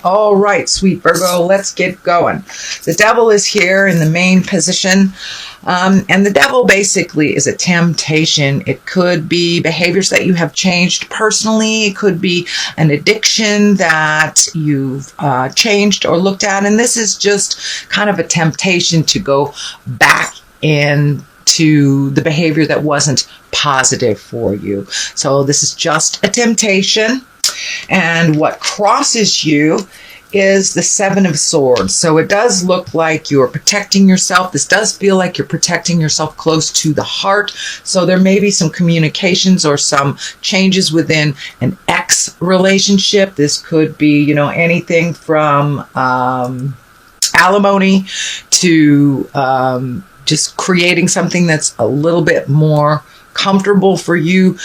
All right, sweet Virgo, let's get going. The devil is here in the main position. And the devil basically is a temptation. It could be behaviors that you have changed personally. It could be an addiction that you've changed or looked at. And this is just kind of a temptation to go back into the behavior that wasn't positive for you. So this is just a temptation. And what crosses you is the Seven of Swords. So it does look like you're protecting yourself. This does feel like you're protecting yourself close to the heart. So there may be some communications or some changes within an ex relationship. This could be, anything from alimony to just creating something that's a little bit more comfortable for you.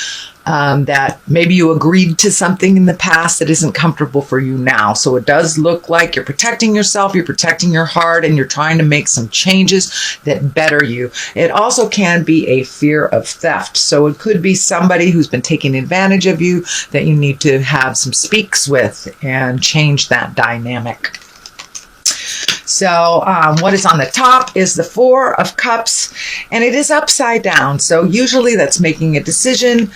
That maybe you agreed to something in the past that isn't comfortable for you now. So it does look like you're protecting yourself, you're protecting your heart, and you're trying to make some changes that better you. It also can be a fear of theft. So it could be somebody who's been taking advantage of you that you need to have some speaks with and change that dynamic. So what is on the top is the Four of Cups, and it is upside down. So usually that's making a decision,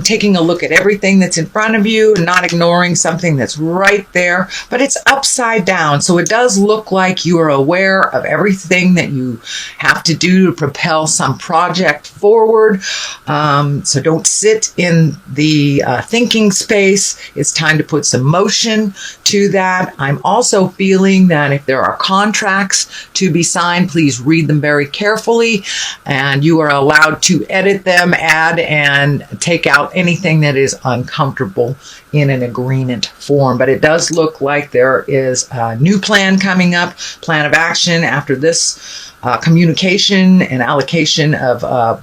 taking a look at everything that's in front of you and not ignoring something that's right there, but it's upside down. So it does look like you are aware of everything that you have to do to propel some project forward. So don't sit in the thinking space. It's time to put some motion to that. I'm also feeling that if there are contracts to be signed, please read them very carefully, and you are allowed to edit them, add, and take out anything that is uncomfortable in an agreement form. But it does look like there is a new plan coming up, plan of action after this communication and allocation of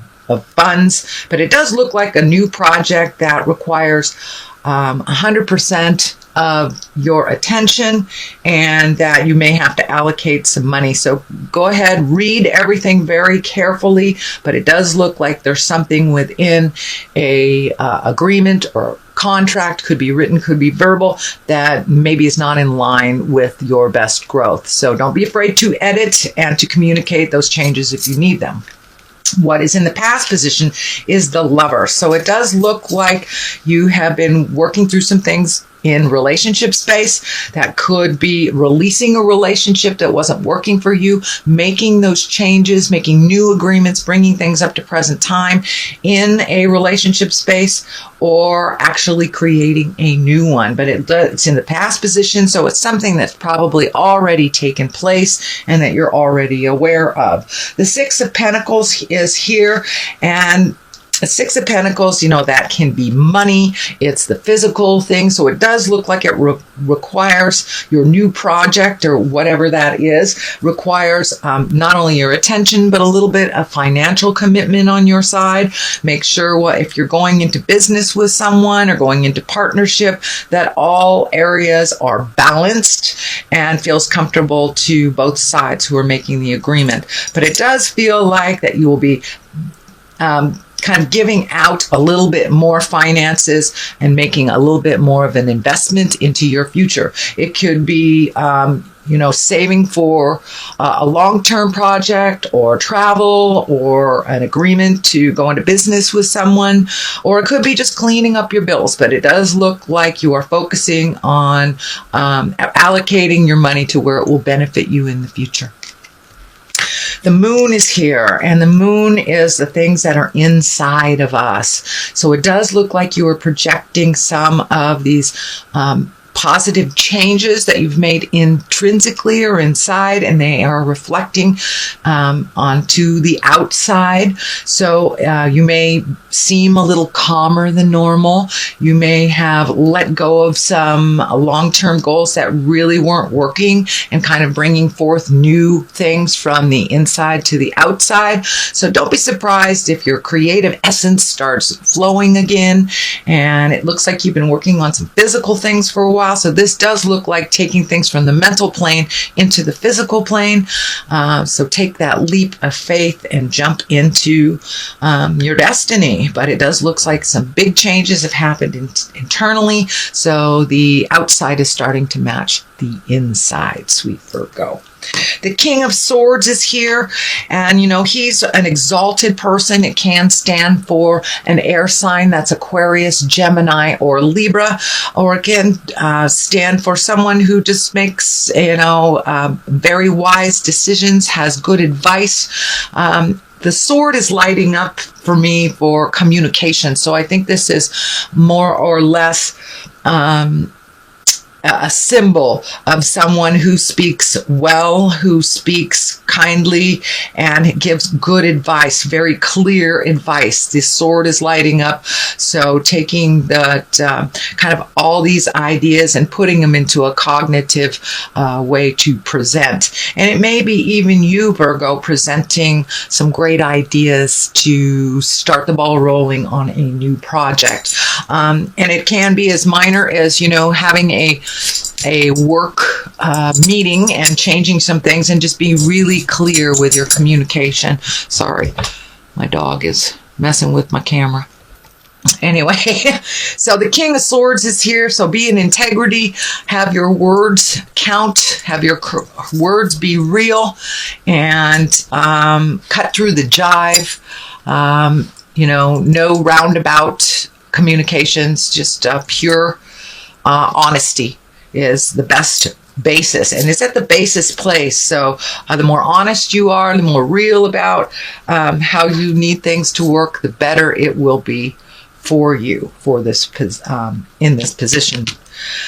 funds. But it does look like a new project that requires 100% of your attention, and that you may have to allocate some money. So go ahead, read everything very carefully, but it does look like there's something within a agreement or contract, could be written, could be verbal, that maybe is not in line with your best growth. So don't be afraid to edit and to communicate those changes if you need them. What is in the past position is the Lover. So it does look like you have been working through some things in relationship space. That could be releasing a relationship that wasn't working for you, making those changes, making new agreements, bringing things up to present time in a relationship space, or actually creating a new one. But it's in the past position, so it's something that's probably already taken place and that you're already aware of. The Six of Pentacles is here, and the Six of Pentacles, that can be money. It's the physical thing. So it does look like it requires your new project, or whatever that is, requires not only your attention, but a little bit of financial commitment on your side. Make sure if you're going into business with someone or going into partnership, that all areas are balanced and feels comfortable to both sides who are making the agreement. But it does feel like that you will be kind of giving out a little bit more finances and making a little bit more of an investment into your future. It could be, saving for a long-term project or travel or an agreement to go into business with someone, or it could be just cleaning up your bills. But it does look like you are focusing on allocating your money to where it will benefit you in the future. The Moon is here, and the Moon is the things that are inside of us. So it does look like you are projecting some of these positive changes that you've made intrinsically or inside, and they are reflecting onto the outside. So you may seem a little calmer than normal. You may have let go of some long-term goals that really weren't working, and kind of bringing forth new things from the inside to the outside. So don't be surprised if your creative essence starts flowing again, and it looks like you've been working on some physical things for a while. while. So this does look like taking things from the mental plane into the physical plane. So take that leap of faith and jump into your destiny. But it does look like some big changes have happened internally. So the outside is starting to match the inside, sweet Virgo. The King of Swords is here, and he's an exalted person. It can stand for an air sign, that's Aquarius, Gemini, or Libra, or it can stand for someone who just makes very wise decisions, has good advice. The sword is lighting up for me for communication, so I think this is more or less a symbol of someone who speaks well, who speaks kindly, and gives good advice, very clear advice. The sword is lighting up, so taking that kind of all these ideas and putting them into a cognitive way to present. And it may be even you, Virgo, presenting some great ideas to start the ball rolling on a new project. And it can be as minor as, having a work meeting and changing some things, and just be really clear with your communication. Sorry, my dog is messing with my camera. Anyway, so the King of Swords is here. So be in integrity, have your words count, have your words be real, and cut through the jive. No roundabout communications, just pure honesty is the best basis, and it's at the basis place. So the more honest you are, the more real about how you need things to work, the better it will be for you for this in this position.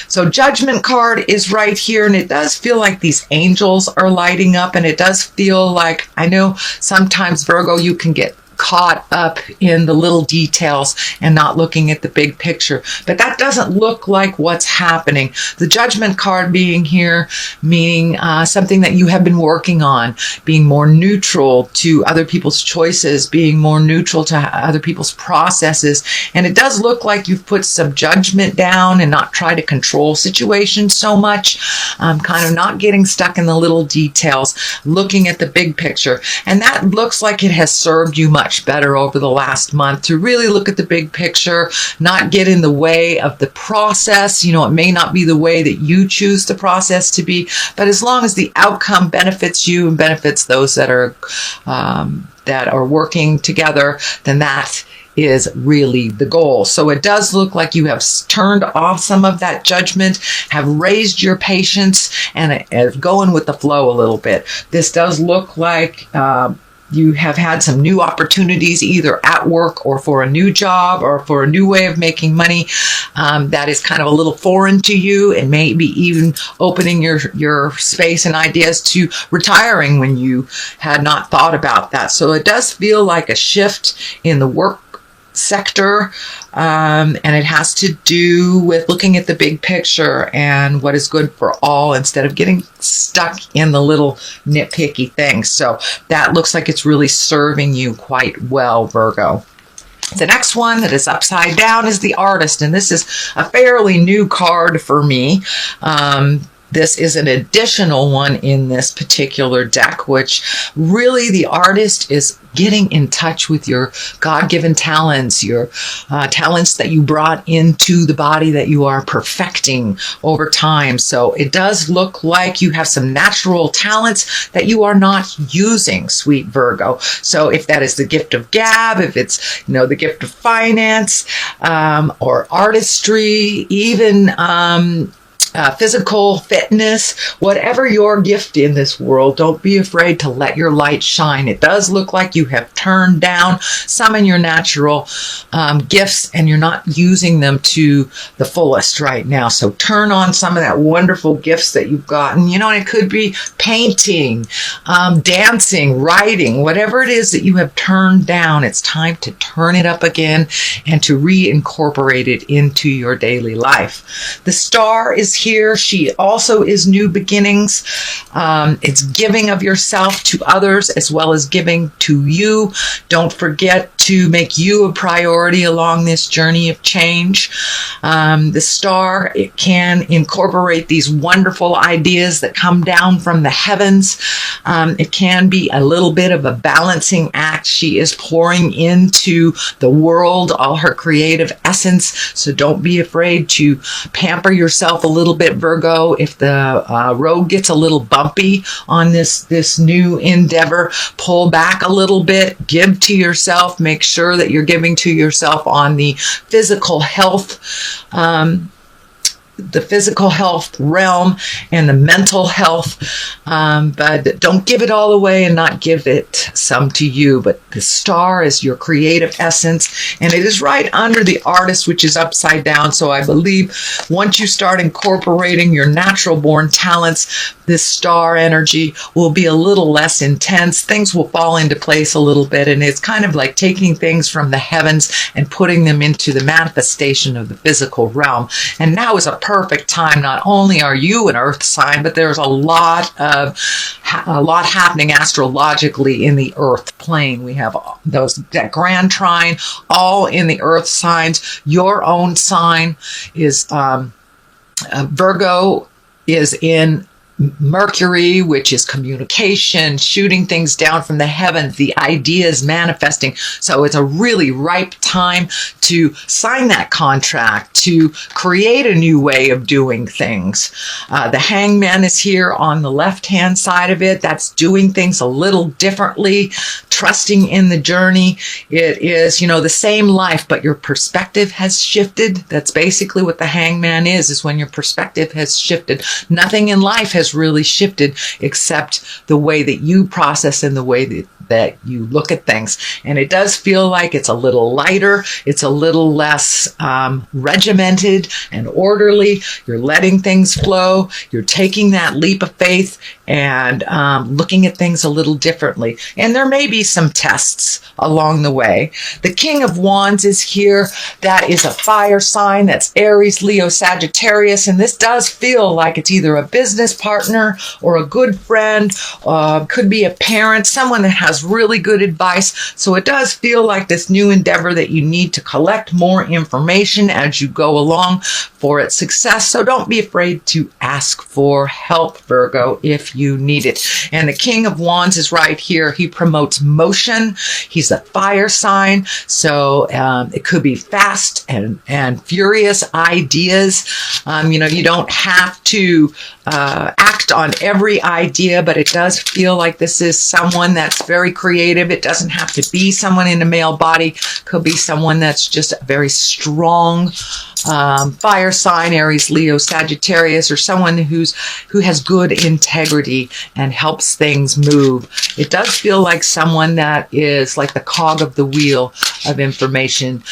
So Judgment card is right here, and it does feel like these angels are lighting up, and it does feel like, I know sometimes, Virgo, you can get caught up in the little details and not looking at the big picture, but that doesn't look like what's happening. The Judgment card being here, meaning something that you have been working on, being more neutral to other people's choices, being more neutral to other people's processes. And it does look like you've put some judgment down and not try to control situations so much, kind of not getting stuck in the little details, looking at the big picture. And that looks like it has served you much better over the last month, to really look at the big picture, not get in the way of the process. It may not be the way that you choose the process to be, but as long as the outcome benefits you and benefits those that are working together, then that is really the goal. So it does look like you have turned off some of that judgment, have raised your patience, and going with the flow a little bit. This does look like you have had some new opportunities, either at work or for a new job or for a new way of making money that is kind of a little foreign to you, and maybe even opening your space and ideas to retiring when you had not thought about that. So it does feel like a shift in the work sector, and it has to do with looking at the big picture and what is good for all, instead of getting stuck in the little nitpicky things. So that looks like it's really serving you quite well, Virgo. The next one that is upside down is the Artist, and this is a fairly new card for me. This is an additional one in this particular deck, which really the Artist is getting in touch with your God-given talents, your talents that you brought into the body that you are perfecting over time. So it does look like you have some natural talents that you are not using, sweet Virgo. So if that is the gift of gab, if it's the gift of finance, or artistry, even physical fitness, whatever your gift in this world, don't be afraid to let your light shine. It does look like you have turned down some of your natural gifts, and you're not using them to the fullest right now. So turn on some of that wonderful gifts that you've gotten. It could be painting, dancing, writing, whatever it is that you have turned down. It's time to turn it up again and to reincorporate it into your daily life. The Star is here. She also is new beginnings. It's giving of yourself to others as well as giving to you. Don't forget to make you a priority along this journey of change. The star, it can incorporate these wonderful ideas that come down from the heavens. It can be a little bit of a balancing act. She is pouring into the world all her creative essence. So don't be afraid to pamper yourself a little bit, Virgo. If the road gets a little bumpy on this new endeavor, pull back a little bit, give to yourself, make sure that you're giving to yourself on the physical health realm and the mental health, but don't give it all away and not give it some to you. But the star is your creative essence, and it is right under the artist, which is upside down. So I believe once you start incorporating your natural born talents, this star energy will be a little less intense. Things will fall into place a little bit, and it's kind of like taking things from the heavens and putting them into the manifestation of the physical realm. And now is a perfect time. Not only are you an earth sign, but there's a lot happening astrologically in the earth plane. We have that grand trine all in the earth signs. Your own sign is Virgo is in Mercury, which is communication, shooting things down from the heavens, the ideas manifesting. So it's a really ripe time to sign that contract, to create a new way of doing things. The Hangman is here on the left-hand side of it. That's doing things a little differently, trusting in the journey. It is, the same life, but your perspective has shifted. That's basically what the Hangman is when your perspective has shifted. Nothing in life has really shifted except the way that you process and the way that you look at things. And it does feel like it's a little lighter. It's a little less regimented and orderly. You're letting things flow. You're taking that leap of faith and looking at things a little differently. And there may be some tests along the way. The King of Wands is here. That is a fire sign. That's Aries, Leo, Sagittarius. And this does feel like it's either a business partner or a good friend, could be a parent, someone that has really good advice. So it does feel like this new endeavor that you need to collect more information as you go along for its success. So don't be afraid to ask for help, Virgo, if you need it. And the King of Wands is right here. He promotes motion. He's a fire sign. So it could be fast and furious ideas. You don't have to act on every idea, but it does feel like this is someone that's very creative. It doesn't have to be someone in a male body. Could be someone that's just a very strong fire sign, Aries, Leo, Sagittarius, or someone who has good integrity and helps things move. It does feel like someone that is like the cog of the wheel of information,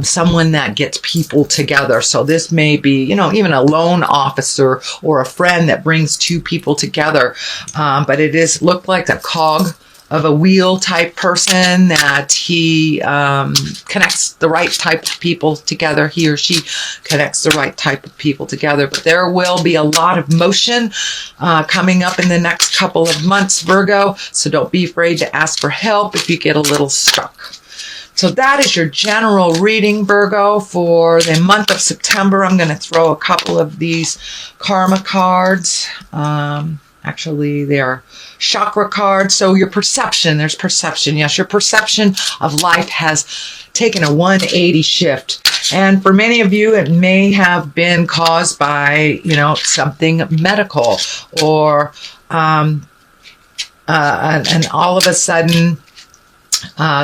someone that gets people together. So this may be, even a loan officer or a friend that brings two people together. But it is looked like a cog of a wheel type person, that he connects the right type of people together. He or she connects the right type of people together. But there will be a lot of motion coming up in the next couple of months, Virgo. So don't be afraid to ask for help if you get a little stuck. So that is your general reading, Virgo, for the month of September. I'm going to throw a couple of these karma cards. Actually, they are chakra cards. So your perception, there's perception. Yes, your perception of life has taken a 180 shift. And for many of you, it may have been caused by, something medical or and all of a sudden,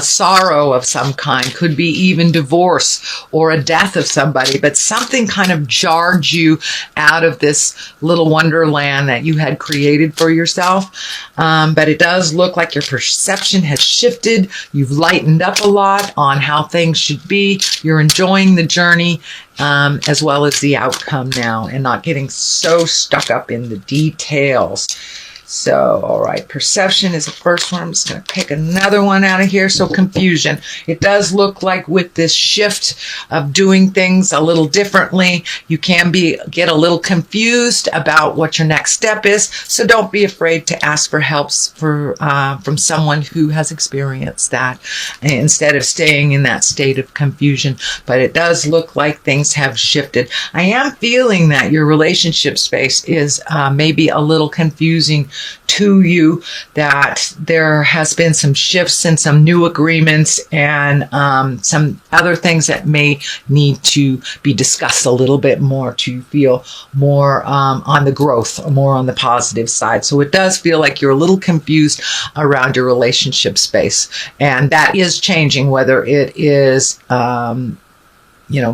sorrow of some kind, could be even divorce or a death of somebody, but something kind of jarred you out of this little wonderland that you had created for yourself. But it does look like your perception has shifted. You've lightened up a lot on how things should be. You're enjoying the journey as well as the outcome now and not getting so stuck up in the details. So, all right, perception is the first one. I'm just going to pick another one out of here. So, confusion. It does look like with this shift of doing things a little differently, you can get a little confused about what your next step is. So, don't be afraid to ask for help from someone who has experienced that instead of staying in that state of confusion. But it does look like things have shifted. I am feeling that your relationship space is maybe a little confusing to you, that there has been some shifts and some new agreements and some other things that may need to be discussed a little bit more to feel more on the growth, more on the positive side. So it does feel like you're a little confused around your relationship space, and that is changing, whether it is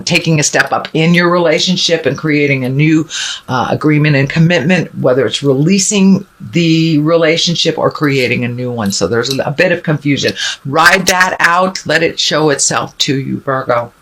taking a step up in your relationship and creating a new agreement and commitment, whether it's releasing the relationship or creating a new one. So there's a bit of confusion. Ride that out. Let it show itself to you, Virgo.